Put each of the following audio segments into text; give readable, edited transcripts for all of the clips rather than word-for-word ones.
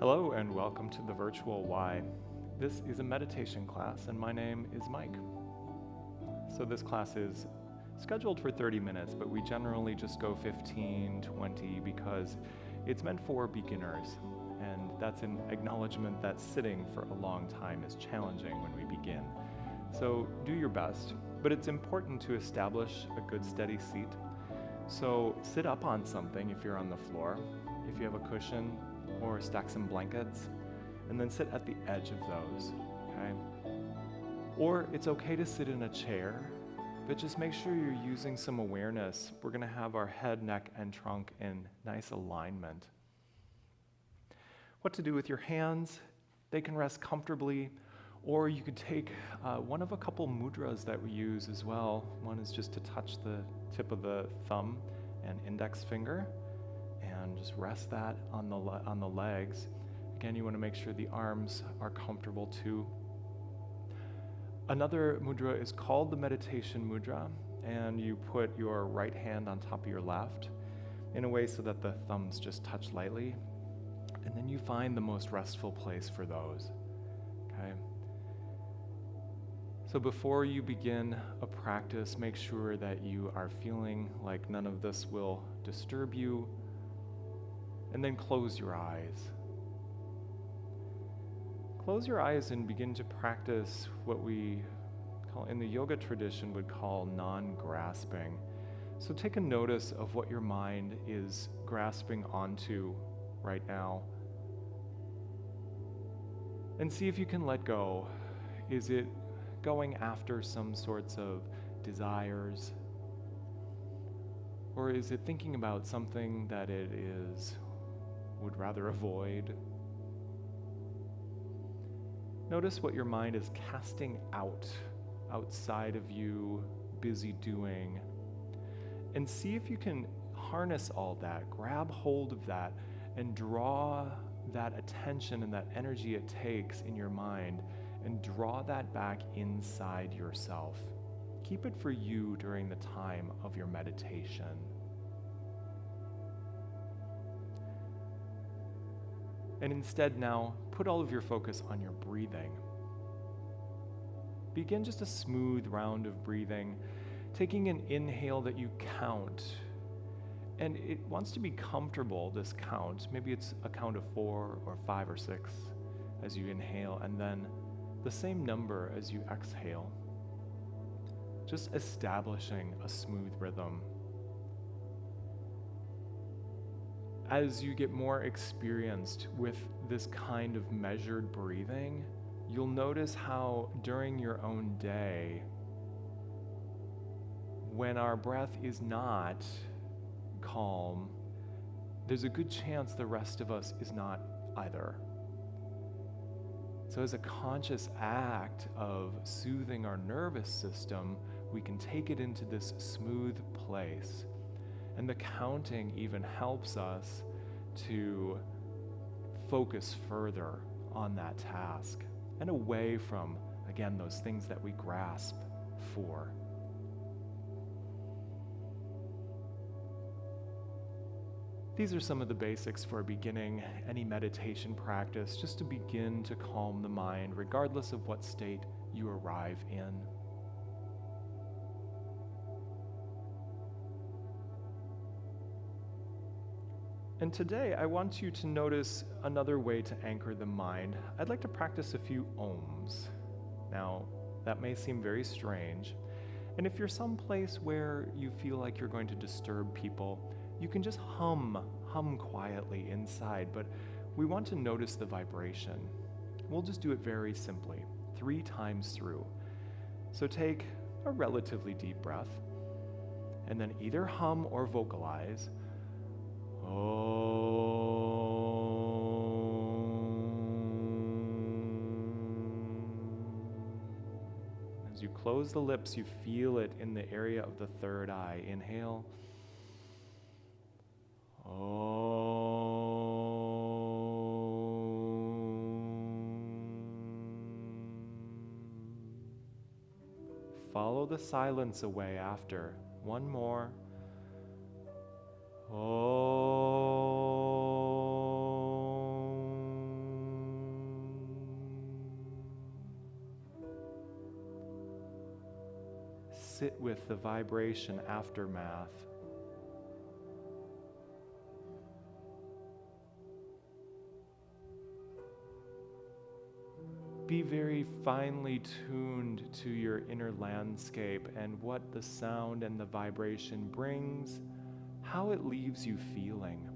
Hello and welcome to the Virtual Why. This is a meditation class and my name is Mike. So this class is scheduled for 30 minutes, but we generally just go 15, 20 because it's meant for beginners. And that's an acknowledgement that sitting for a long time is challenging when we begin. So do your best, but it's important to establish a good steady seat. So sit up on something if you're on the floor, if you have a cushion, or stack some blankets, and then sit at the edge of those, okay? Or it's okay to sit in a chair, but just make sure you're using some awareness. We're gonna have our head, neck, and trunk in nice alignment. What to do with your hands? They can rest comfortably, or you could take one of a couple mudras that we use as well. One is just to touch the tip of the thumb and index finger, and just rest that on the legs. Again, you want to make sure the arms are comfortable too. Another mudra is called the meditation mudra, and you put your right hand on top of your left in a way so that the thumbs just touch lightly, and then you find the most restful place for those, okay? So before you begin a practice, make sure that you are feeling like none of this will disturb you, and then close your eyes. Close your eyes and begin to practice what we call, in the yoga tradition, would call non-grasping. So take a notice of what your mind is grasping onto right now, and see if you can let go. Is it going after some sorts of desires? Or is it thinking about something that it would rather avoid? Notice what your mind is casting out, outside of you, busy doing, and see if you can harness all that, grab hold of that, and draw that attention and that energy it takes in your mind and draw that back inside yourself. Keep it for you during the time of your meditation. And instead now, put all of your focus on your breathing. Begin just a smooth round of breathing, taking an inhale that you count. And it wants to be comfortable, this count. Maybe it's a count of 4 or 5 or 6 as you inhale, and then the same number as you exhale. Just establishing a smooth rhythm. As you get more experienced with this kind of measured breathing, you'll notice how during your own day, when our breath is not calm, there's a good chance the rest of us is not either. So as a conscious act of soothing our nervous system, we can take it into this smooth place. And the counting even helps us to focus further on that task and away from, again, those things that we grasp for. These are some of the basics for beginning any meditation practice, just to begin to calm the mind, regardless of what state you arrive in. And today, I want you to notice another way to anchor the mind. I'd like to practice a few ohms. Now, that may seem very strange, and if you're someplace where you feel like you're going to disturb people, you can just hum quietly inside, but we want to notice the vibration. We'll just do it very simply, 3 times through. So take a relatively deep breath, and then either hum or vocalize. As you close the lips, you feel it in the area of the third eye. Inhale. Follow the silence away after. One more. Om. sit with the vibration aftermath. Be very finely tuned to your inner landscape and what the sound and the vibration brings, how it leaves you feeling.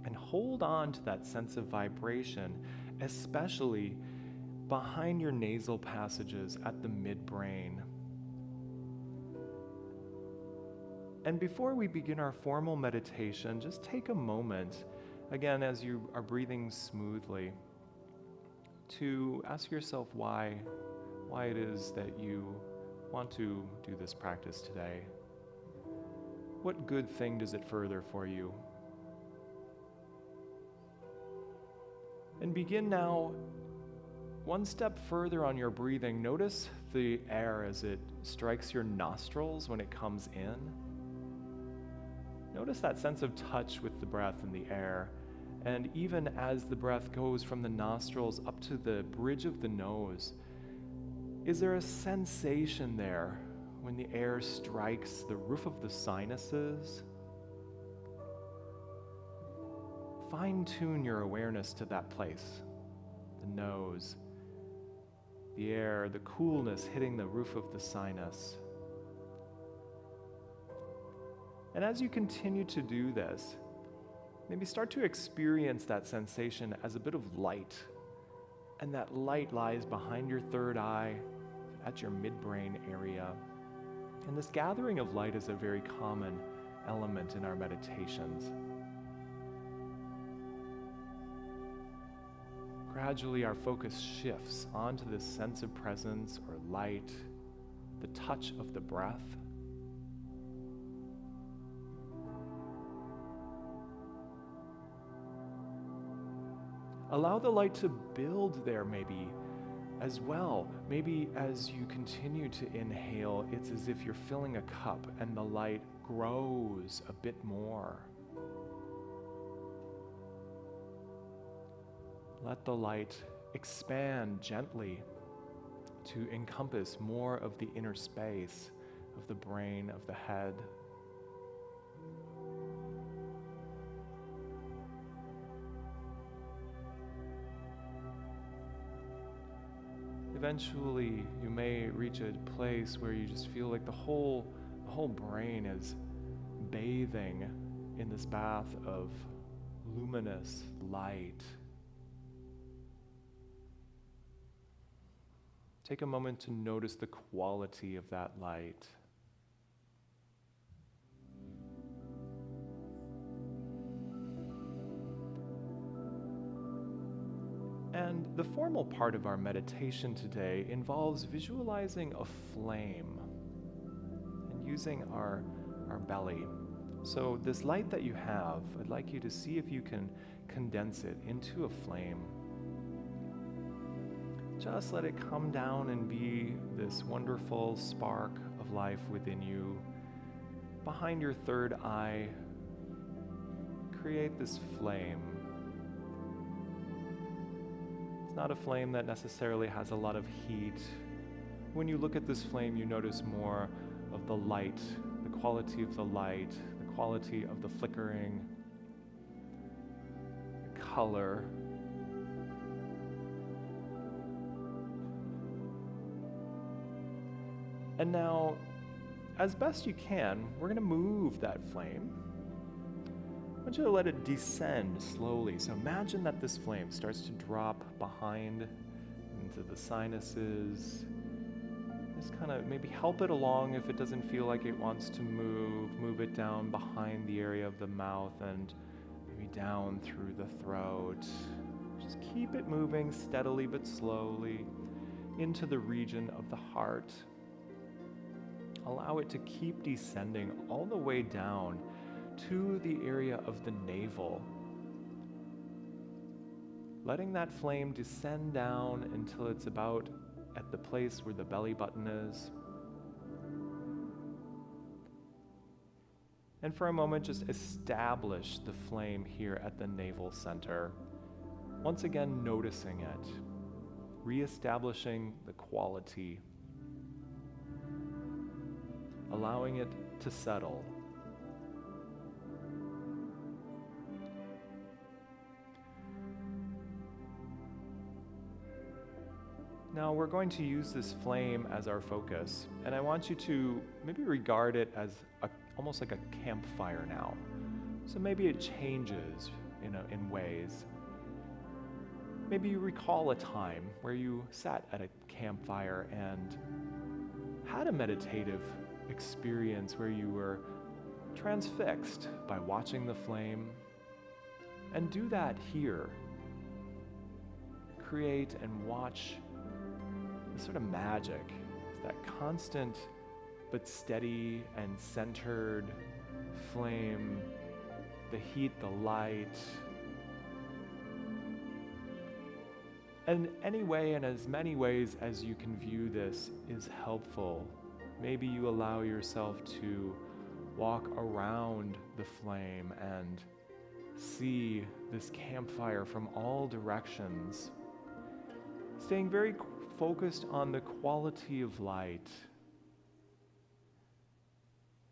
And hold on to that sense of vibration, especially behind your nasal passages at the midbrain. And before we begin our formal meditation, just take a moment, again, as you are breathing smoothly, to ask yourself why it is that you want to do this practice today. What good thing does it further for you? And begin now one step further on your breathing. Notice the air as it strikes your nostrils when it comes in. Notice that sense of touch with the breath in the air. And even as the breath goes from the nostrils up to the bridge of the nose, is there a sensation there when the air strikes the roof of the sinuses? Fine-tune your awareness to that place, the nose, the air, the coolness hitting the roof of the sinus. And as you continue to do this, maybe start to experience that sensation as a bit of light. And that light lies behind your third eye, at your midbrain area. And this gathering of light is a very common element in our meditations. Gradually, our focus shifts onto this sense of presence or light, the touch of the breath. Allow the light to build there maybe as well. Maybe as you continue to inhale, it's as if you're filling a cup and the light grows a bit more. Let the light expand gently to encompass more of the inner space of the brain, of the head. Eventually, you may reach a place where you just feel like the whole brain is bathing in this bath of luminous light. Take a moment to notice the quality of that light. And the formal part of our meditation today involves visualizing a flame and using our belly. So this light that you have, I'd like you to see if you can condense it into a flame. Just let it come down and be this wonderful spark of life within you. Behind your third eye, create this flame. It's not a flame that necessarily has a lot of heat. When you look at this flame, you notice more of the light, the quality of the light, the quality of the flickering, the color. And now, as best you can, we're going to move that flame. I want you to let it descend slowly. So imagine that this flame starts to drop behind into the sinuses. Just kind of maybe help it along if it doesn't feel like it wants to move. Move it down behind the area of the mouth and maybe down through the throat. Just keep it moving steadily but slowly into the region of the heart. Allow it to keep descending all the way down to the area of the navel. Letting that flame descend down until it's about at the place where the belly button is. And for a moment, just establish the flame here at the navel center. Once again, noticing it, reestablishing the quality. allowing it to settle. Now we're going to use this flame as our focus, and I want you to maybe regard it as almost like a campfire now. So maybe it changes in ways. Maybe you recall a time where you sat at a campfire and had a meditative experience where you were transfixed by watching the flame. And do that here. Create and watch the sort of magic, that constant but steady and centered flame, the heat, the light. And anyway, in as many ways as you can view this is helpful, maybe you allow yourself to walk around the flame and see this campfire from all directions, staying very focused on the quality of light,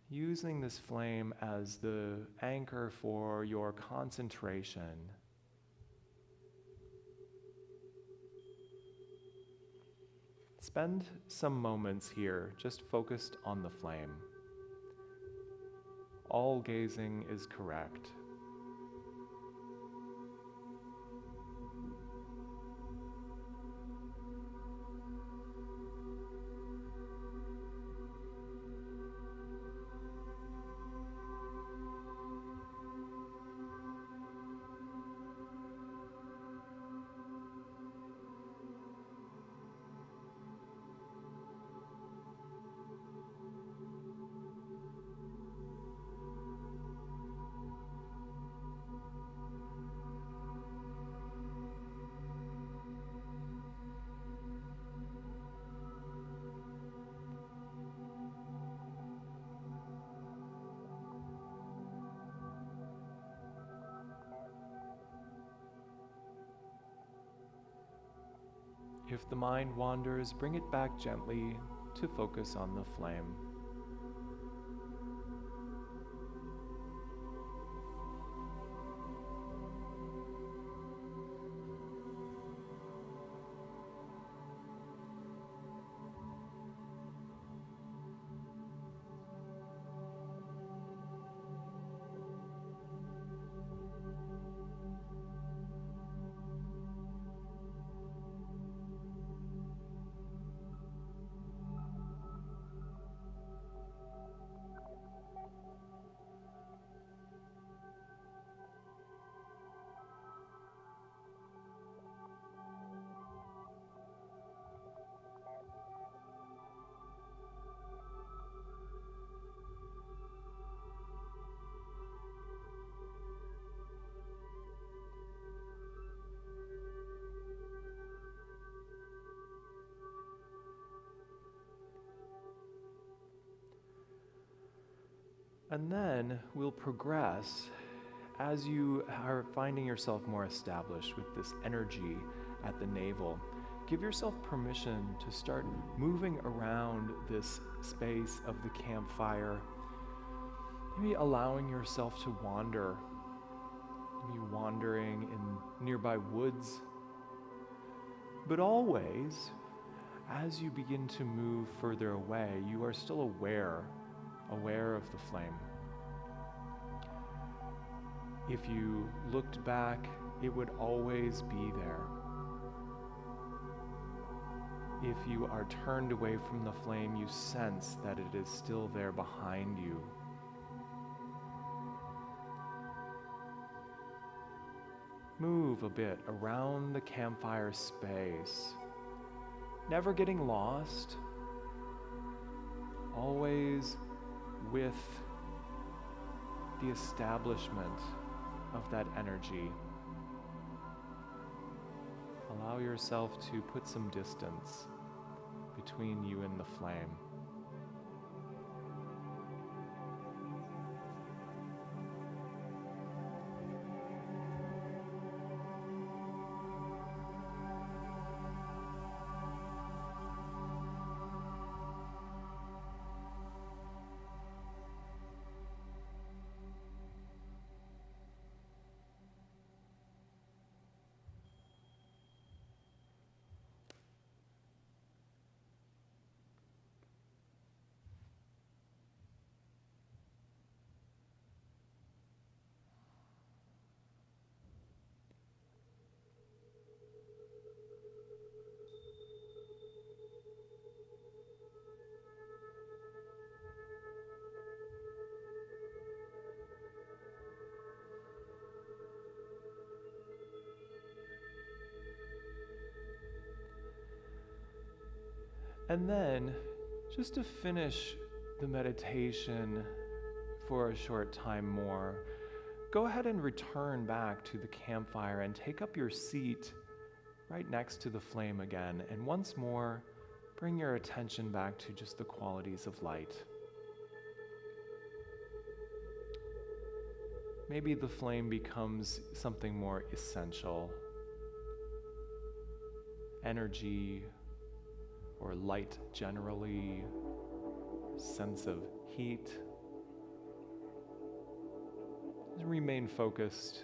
using this flame as the anchor for your concentration. Spend some moments here just focused on the flame. All gazing is correct. If the mind wanders, bring it back gently to focus on the flame. And then we'll progress as you are finding yourself more established with this energy at the navel. Give yourself permission to start moving around this space of the campfire, maybe allowing yourself to wander, maybe wandering in nearby woods. But always, as you begin to move further away, you are still aware of the flame. If you looked back, it would always be there. If you are turned away from the flame, you sense that it is still there behind you. Move a bit around the campfire space, never getting lost, always with the establishment of that energy. Allow yourself to put some distance between you and the flame. And then, just to finish the meditation for a short time more, go ahead and return back to the campfire and take up your seat right next to the flame again. And once more, bring your attention back to just the qualities of light. Maybe the flame becomes something more essential. Energy or light generally, sense of heat. Just remain focused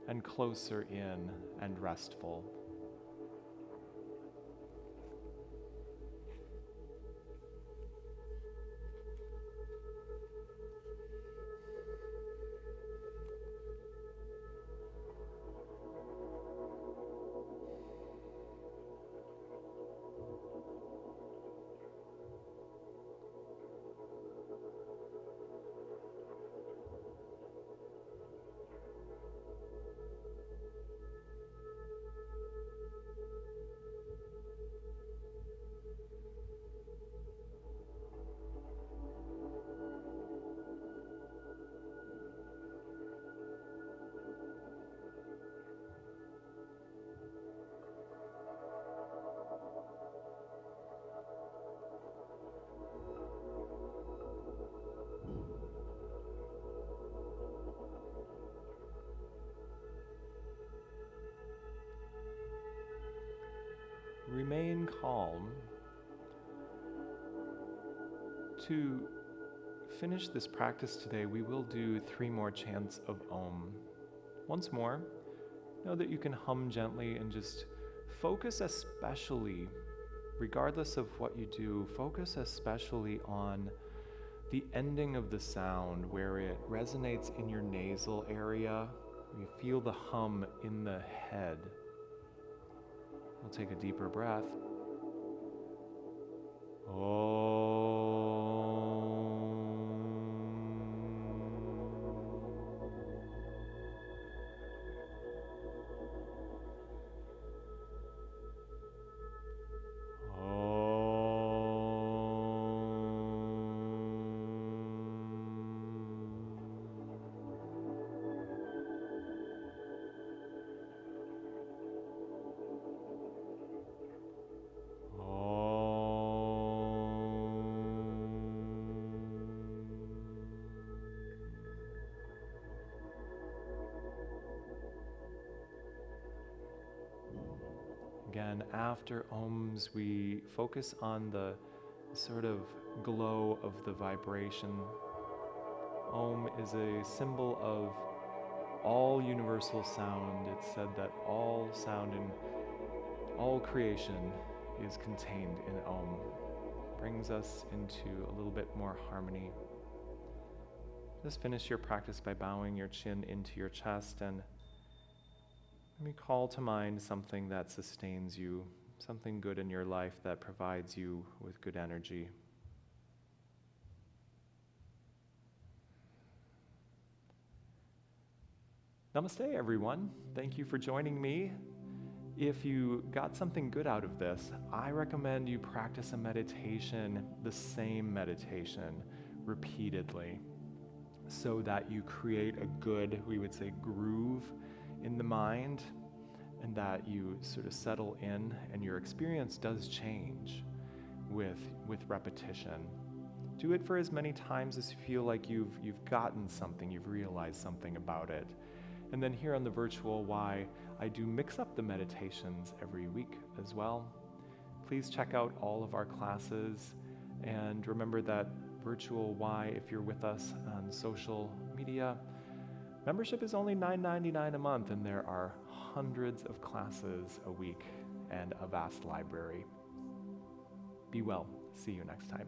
and closer in and restful. Remain calm. To finish this practice today, we will do 3 more chants of Om. Once more, know that you can hum gently and just focus especially, regardless of what you do, focus especially on the ending of the sound where it resonates in your nasal area. You feel the hum in the head. We'll take a deeper breath. Again, after Oms, we focus on the sort of glow of the vibration. Om is a symbol of all universal sound. It's said that all sound in all creation is contained in Om. Brings us into a little bit more harmony. Just finish your practice by bowing your chin into your chest and let me call to mind something that sustains you, something good in your life that provides you with good energy. Namaste, everyone. Thank you for joining me. If you got something good out of this, I recommend you practice a meditation, the same meditation, repeatedly, so that you create a good, we would say, groove in the mind, and that you sort of settle in and your experience does change with repetition. Do it for as many times as you feel like you've gotten something, you've realized something about it. And then here on the Virtual Y, I do mix up the meditations every week as well. Please check out all of our classes and remember that Virtual Y, if you're with us on social media, membership is only $9.99 a month, and there are hundreds of classes a week and a vast library. Be well. See you next time.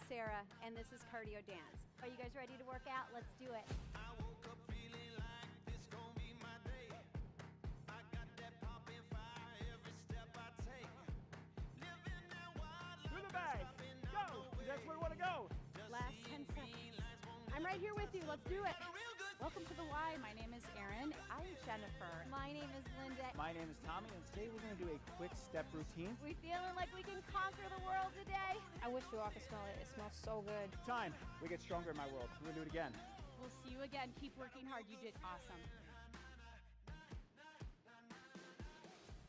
Sarah, and this is Cardio Dance. Are you guys ready to work out? Let's do it. I woke up feeling like this gon' be my day. I got I'm right here with you. Let's do it. Welcome to the Y. My name is Erin. I'm Jennifer. My name is Linda. My name is Tommy, and today we're going to do a quick step routine. We feeling like we can conquer the world today? I wish you all could smell it. It smells so good. Time. We get stronger in my world. We're going to do it again. We'll see you again. Keep working hard. You did awesome.